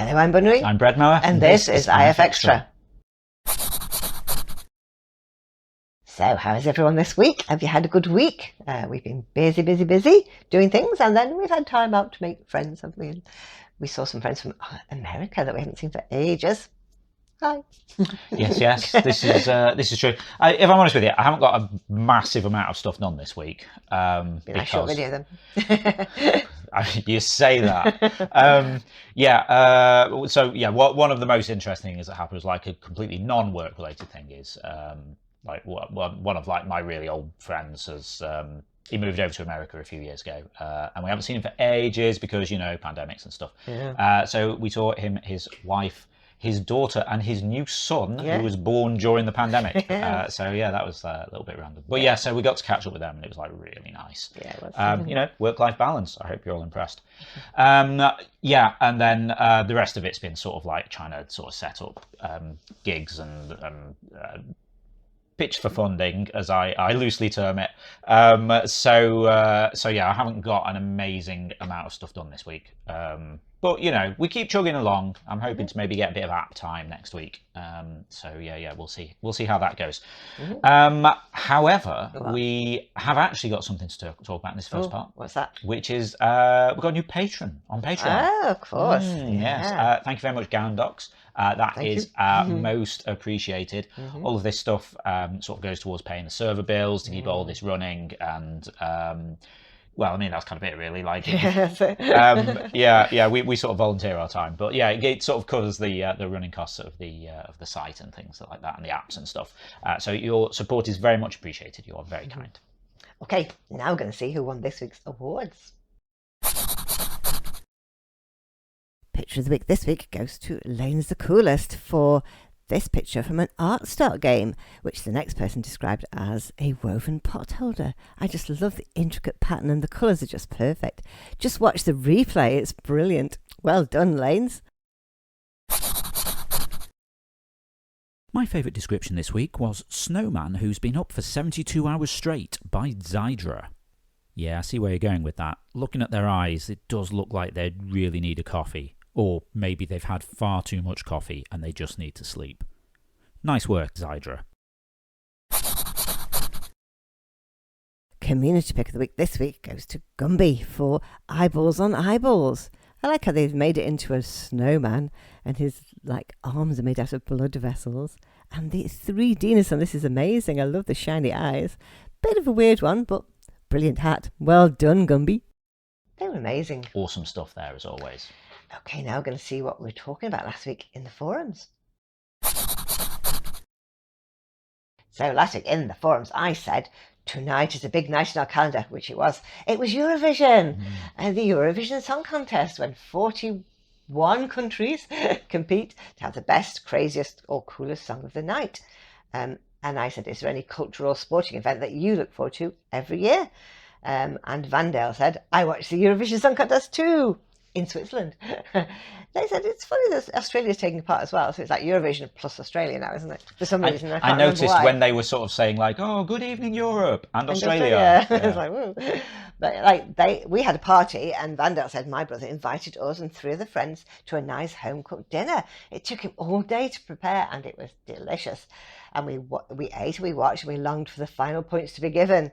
Hello, I'm Bunry. I'm Bread Mower. And this is IFXtra. So, how is everyone this week? Have you had a good week? We've been busy doing things, and then we've had time out to make friends, haven't we? And we saw some friends from America that we haven't seen for ages. Hi. Yes, this is true. If I'm honest with you, I haven't got a massive amount of stuff done this week. Be nice short video then. You say that. One of the most interesting things that happened was like a completely non-work related thing is like one of like my really old friends has he moved over to America a few years ago, and we haven't seen him for ages because, you know, pandemics and stuff. Yeah. So we saw him, his wife, his daughter, and his new son, Yeah. who was born during the pandemic. Yeah. That was a little bit random. But yeah, so we got to catch up with them, and it was like really nice. Yeah, it was. You know, work-life balance. I hope you're all impressed. And then the rest of it's been sort of like trying to sort of set up gigs and pitch for funding, as I loosely term it. So yeah, I haven't got an amazing amount of stuff done this week. But you know, we keep chugging along. I'm hoping to maybe get a bit of app time next week. So yeah, we'll see how that goes. However, we have actually got something to talk about in this first part. What's that? Which is we've got a new patron on Patreon. Oh, of course. Yes. Thank you very much, Gandox. That is most appreciated. All of this stuff sort of goes towards paying the server bills to keep all this running, and well, I mean, that's kind of it, really. Like, we sort of volunteer our time, but yeah, it sort of covers the running costs of the site and things like that, and the apps and stuff. So your support is very much appreciated. You are very kind. Okay, now we're going to see who won this week's awards. Picture of the week this week goes to Lane's the Coolest for this picture from an art start game, which the next person described as a woven pot holder. I just love the intricate pattern, and the colours are just perfect. Just watch the replay, it's brilliant. Well done, Lanes. My favourite description this week was Snowman Who's Been Up for 72 Hours Straight by Zydra. Yeah, I see where you're going with that. Looking at their eyes, it does look like they really need a coffee. Or maybe they've had far too much coffee and they just need to sleep. Nice work, Zydra. Community pick of the week this week goes to Gumby for Eyeballs on Eyeballs. I like how they've made it into a snowman, and his arms are made out of blood vessels. And the 3Dness on this is amazing. I love the shiny eyes. Bit of a weird one, but brilliant hat. Well done, Gumby. They were amazing. Awesome stuff there, as always. Okay, now we're going to see what we were talking about last week in the forums. So last week in the forums, I said, tonight is a big night in our calendar, which it was. It was Eurovision, and the Eurovision Song Contest, when 41 countries compete to have the best, craziest, or coolest song of the night. And I said, is there any cultural or sporting event that you look forward to every year? And Vandale said, I watch the Eurovision Song Contest too. In Switzerland. They said it's funny that Australia's taking part as well, so it's like Eurovision plus Australia now, isn't it? For some reason, I noticed when they were sort of saying like, "Oh, good evening, Europe and Australia." Yeah. It's like, whoa. But we had a party, and Vandal said my brother invited us and 3 other friends to a nice home cooked dinner. It took him all day to prepare, and it was delicious. And we ate, we watched, and we longed for the final points to be given.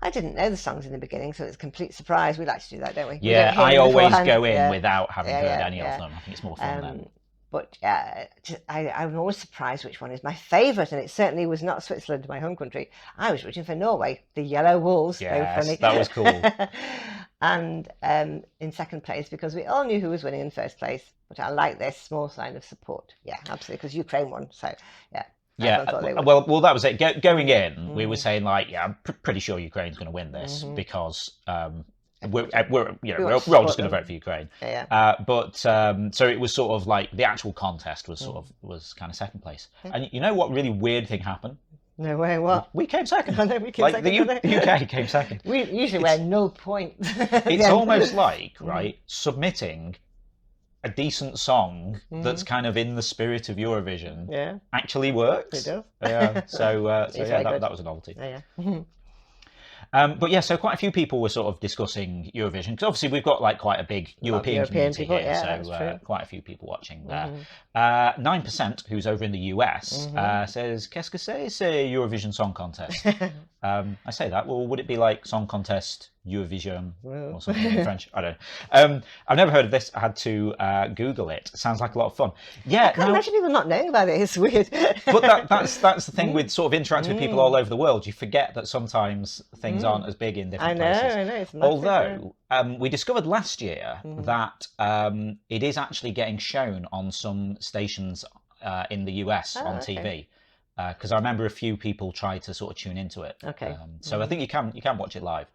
I didn't know the songs in the beginning, so it's a complete surprise. We like to do that, don't we? Yeah, I always go in without having heard any of them. I think it's more fun then. But I'm always surprised which one is my favourite, and it certainly was not Switzerland, my home country. I was rooting for Norway, the Yellow Wolves. Yes, funny. That was cool. And in second place, because we all knew who was winning in first place. But I like this small sign of support. Yeah, absolutely, because Ukraine won, so yeah. Yeah, well, that was it. Going in, we were saying like, yeah, I'm pretty sure Ukraine's going to win this because we're all just going to vote for Ukraine. But so it was sort of like the actual contest was was kind of second place. And you know what really weird thing happened? No way, what? We came second. I know, we came second. The UK came second. We usually wear 0 points. It's almost like submitting a decent song that's kind of in the spirit of Eurovision actually works. It does. Yeah. So that was a novelty. But yeah, so quite a few people were sort of discussing Eurovision because obviously we've got like quite a big European community people, here, yeah, so that's true. quite a few people watching there. 9%, who's over in the US, says "Qu'est-ce que c'est Eurovision Song Contest?" I say that. Well, would it be like Song Contest Eurovision or something in French? I don't know. I've never heard of this. I had to Google it. Sounds like a lot of fun. Yeah, I can't imagine people not knowing about it. It's weird. but that's the thing with sort of interacting with people all over the world. You forget that sometimes things aren't as big in different places. I know. It's massive, Although we discovered last year that it is actually getting shown on some stations in the US on TV. Because I remember a few people tried to sort of tune into it. Okay. So I think you can watch it live.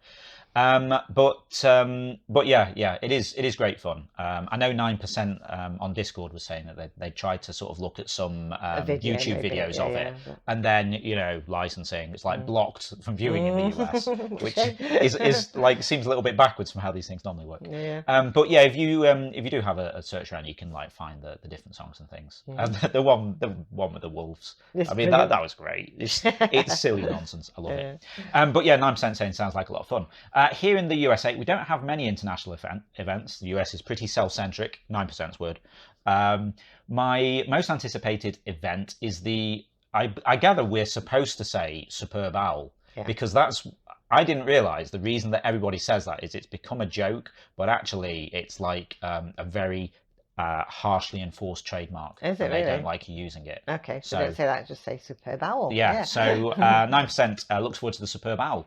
But yeah, it is great fun. I know 9% on Discord was saying that they tried to sort of look at some YouTube videos of it, and then licensing. It's like blocked from viewing in the US, which is like seems a little bit backwards from how these things normally work. But yeah, if you do have a search around, you can like find the different songs and things. And the one with the wolves. I mean that was great. It's silly nonsense. I love it. But yeah, 9% saying sounds like a lot of fun. Here in the USA, we don't have many international events. The US is pretty self-centric, 9%'s word. My most anticipated event is I gather we're supposed to say Superb Owl, because I didn't realise the reason that everybody says that is it's become a joke, but actually it's like a very harshly enforced trademark. Is it They really? don't like you using it. Okay, so don't say that, just say Superb Owl. Yeah, so 9% looks forward to the Superb Owl.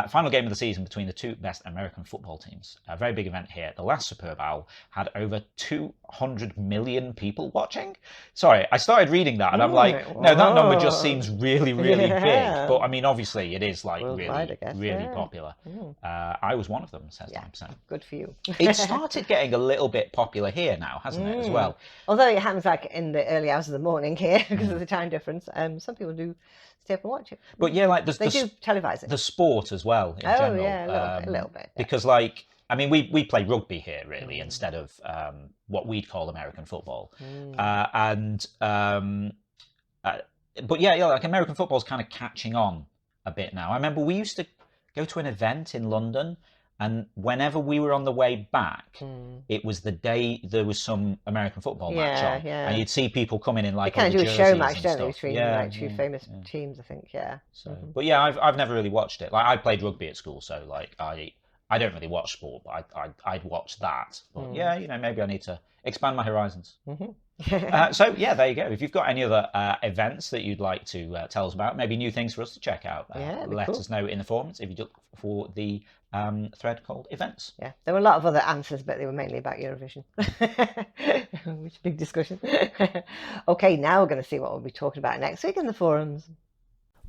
Final game of the season between the two best American football teams. A very big event here. The last Superb Owl had over 200 million people watching. Sorry, I started reading that and I'm like, no, that number just seems really, really big. But I mean, obviously it is like really popular. I was one of them, says 9%. Good for you. It started getting a little bit popular here now, hasn't it, as well? Although it happens like in the early hours of the morning here because of the time difference. Some people do stay up and watch it. But yeah, like they do televise it. The sport as well in general. Yeah, a little bit. Because like, I mean, we play rugby here really instead of what we'd call American football. But yeah, like American football's kind of catching on a bit now. I remember we used to go to an event in London, and whenever we were on the way back, it was the day there was some American football match on, and you'd see people coming in like kind of do a show match, don't they, between like two famous teams, I think. So, but yeah, I've never really watched it. Like I played rugby at school, so like I don't really watch sport, but I'd watch that. But yeah, maybe I need to expand my horizons. So yeah, there you go. If you've got any other events that you'd like to tell us about, maybe new things for us to check out, let us know in the forums if you look for the thread called events. Yeah, there were a lot of other answers, but they were mainly about Eurovision, which is a big discussion. Okay, now we're going to see what we'll be talking about next week in the forums.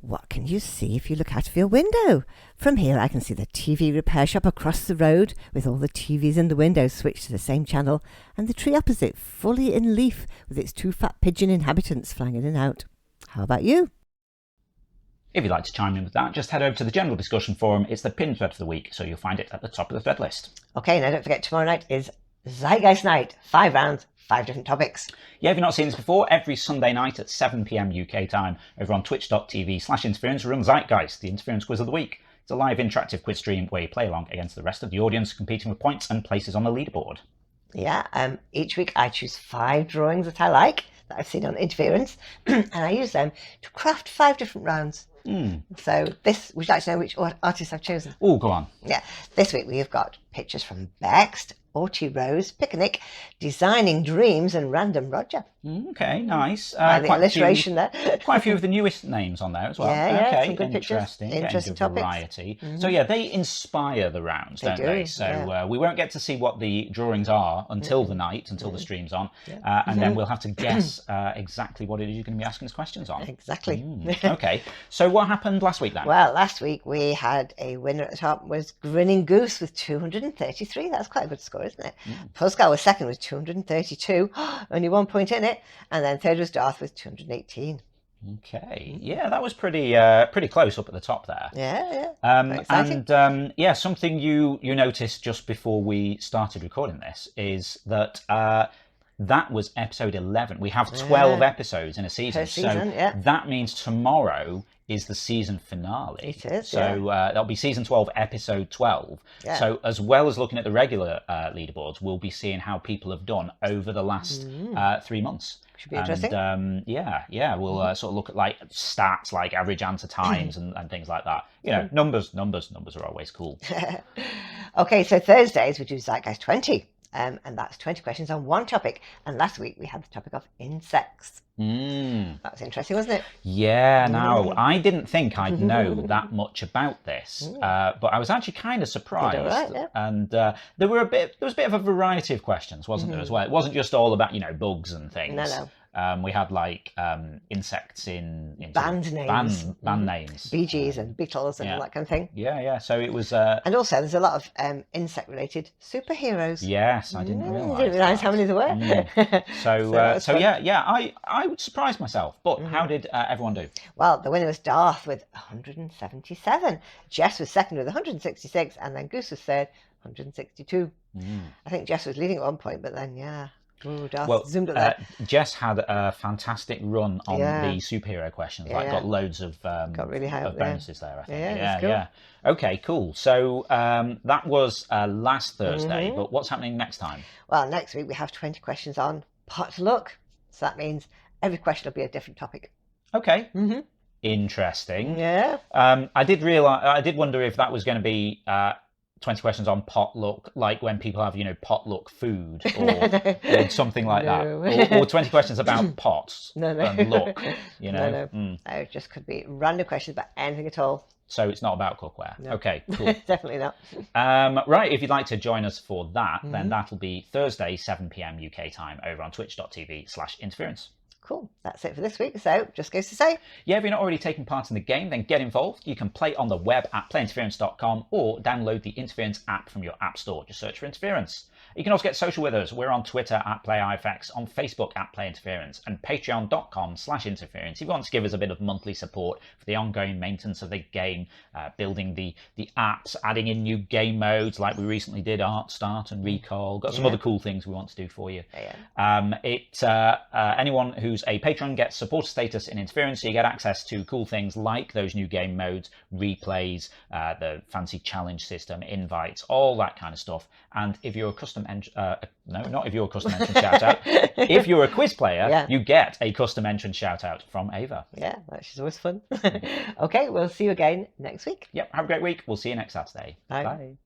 What can you see if you look out of your window? From here I can see the TV repair shop across the road with all the TVs in the window switched to the same channel, and the tree opposite fully in leaf with its 2 fat pigeon inhabitants flying in and out. How about you? If you'd like to chime in with that, just head over to the general discussion forum. It's the pinned thread for the week, so you'll find it at the top of the thread list. Okay, now don't forget tomorrow night is Zeitgeist Night. 5 rounds, 5 different topics. Yeah, if you've not seen this before, every Sunday night at 7 p.m. UK time over on twitch.tv/interference we run Zeitgeist, the interference quiz of the week. It's a live interactive quiz stream where you play along against the rest of the audience, competing with points and places on the leaderboard. Yeah, each week I choose 5 drawings that I like, that I've seen on interference, and I use them to craft 5 different rounds. So would you like to know which artists I've chosen? Oh, go on. Yeah, this week we have got pictures from Bext, Orty Rose, Picnic, Designing Dreams, and Random Roger. Okay, nice. The illustration there. Quite a few of the newest names on there as well. Yeah, okay, some good interesting pictures. Interesting topics. Variety. So yeah, they inspire the rounds, don't they? So we won't get to see what the drawings are until the night, until the stream's on, and then we'll have to guess exactly what it is you're going to be asking us questions on. Exactly. Okay, so what happened last week then? Well, last week we had a winner at the top, was Grinning Goose with 233. That's quite a good score, isn't it? Pascal was second with 232, only 1 point in it, and then third was Darth with 218. Okay, yeah, that was pretty close up at the top there. Yeah. And something you noticed just before we started recording this is that that was episode 11. We have 12 episodes in a season, so that means tomorrow is the season finale. It is, so that'll be season 12, episode 12. Yeah. So as well as looking at the regular leaderboards, we'll be seeing how people have done over the last 3 months. Should be interesting. And we'll sort of look at like stats, like average answer times and things like that. You know, numbers are always cool. Okay, so Thursdays we do Zeitgeist 20. And that's 20 questions on one topic. And last week we had the topic of insects. That was interesting, wasn't it? Yeah, now, I didn't think I'd know that much about this, but I was actually kind of surprised. Right, yeah. And there was a bit of a variety of questions, wasn't there, as well? It wasn't just all about, bugs and things. No. We had like insects in band names, band names, Bee Gees and Beatles and all that kind of thing. Yeah. So it was. And also, there's a lot of insect-related superheroes. Yes, I didn't realise. I didn't realise how many there were. So I would surprise myself. But how did everyone do? Well, the winner was Darth with 177. Jess was second with 166, and then Goose was third, 162. I think Jess was leading at one point, but then Darth zoomed up there. Jess had a fantastic run on the superhero questions. Got loads of got really high of bonuses there. I think. That's cool. Yeah. Okay, cool. So that was last Thursday. But what's happening next time? Well, next week we have 20 questions on potluck. So that means every question will be a different topic. Okay. Interesting. Yeah. I did wonder if that was going to be 20 questions on potluck, like when people have, potluck food or something like that. Or 20 questions about pots and luck, No. It just could be random questions about anything at all. So it's not about cookware. No. Okay, cool. Definitely not. Right, if you'd like to join us for that, then that'll be Thursday, 7 p.m. UK time over on twitch.tv/interference. Cool. That's it for this week. So just goes to say. Yeah, if you're not already taking part in the game, then get involved. You can play on the web at playinterference.com or download the Interference app from your app store. Just search for Interference. You can also get social with us. We're on Twitter at PlayIFX, on Facebook at PlayInterference, and patreon.com/interference. If you want to give us a bit of monthly support for the ongoing maintenance of the game, building the apps, adding in new game modes like we recently did, Art Start and Recall. Got some other cool things we want to do for you. Anyone who's a patron gets supporter status in Interference, so you get access to cool things like those new game modes, replays, the fancy challenge system, invites, all that kind of stuff. And if you're a custom not if you're a custom entrance shout out. If you're a quiz player, you get a custom entrance shout out from Ava. Yeah, that's always fun. Okay, we'll see you again next week. Yep, have a great week. We'll see you next Saturday. Bye.